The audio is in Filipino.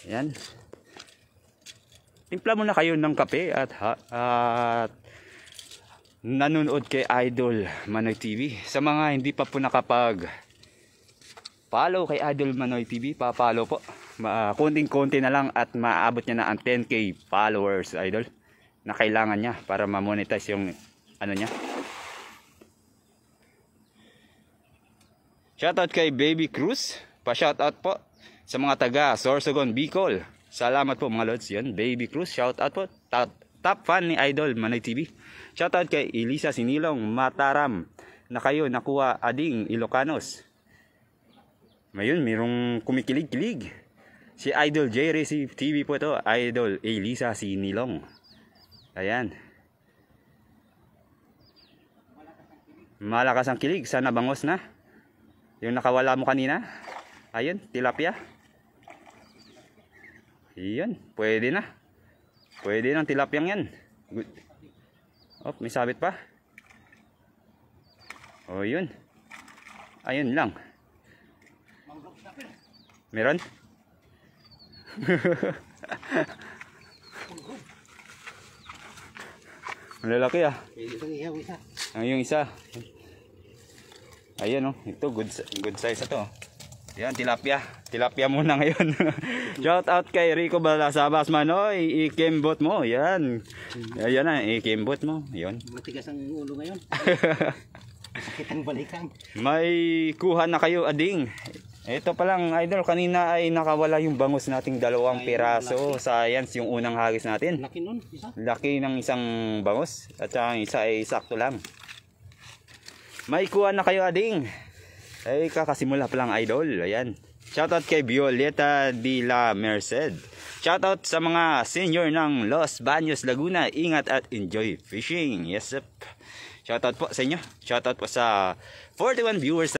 Ayan. Timpla muna kayo ng kape at nanonood kay Idol Manoy TV. Sa mga hindi pa po follow kay Idol Manoy TV, pa-follow po. Konting-konti na lang at maabot niya na ang 10k followers, Idol. Na kailangan niya para ma-monetize yung ano niya. Shoutout kay Baby Cruz. Pa-shoutout po sa mga taga Sorsogon, Bicol. Salamat po mga lods. Yan, Baby Cruz. Shoutout po. Top fan ni Idol Manoy TV. Shoutout kay Elisa Sinilong Mataram na kayo nakuha ading Ilocanos. Ngayon, mayroong kumikilig-kilig. Si Idol J Racing TV po ito. Idol Elisa Sinilong. Ayan. Malakas ang kilig. Sana bangos na. Yung nakawala mo kanina. Ayun, tilapia. Iyan, pwede na. Pwede ng tilapyang yan. Good. Oh, may sabit pa. Oh, yun. Ayun lang. Meron? Malalaki ah. Ang yung isa. Ayan oh, ito good size ito. Yan, tilapia. Tilapia muna ngayon. Shout out kay Rico Balasabas Manoy. Ikembot mo. Yan. Yan na, ikembot mo. Yan. Matigas ang ulo ngayon. Sakit ang balikan. May kuha na kayo, ading. Ito pa lang, Idol. Kanina ay nakawala yung bangus nating 2 piraso. Science yung unang hagis natin. Laki nun, isa. Laki ng isang bangus. At saka isa ay sakto lang. May kuha na kayo, ading. Ay, kakasimula pa lang, Idol. Ayan. Shoutout kay Violeta de la Merced. Shoutout sa mga senior ng Los Baños, Laguna. Ingat at enjoy fishing. Yes, sir. Shoutout po sa inyo. Shoutout po sa 41 viewers.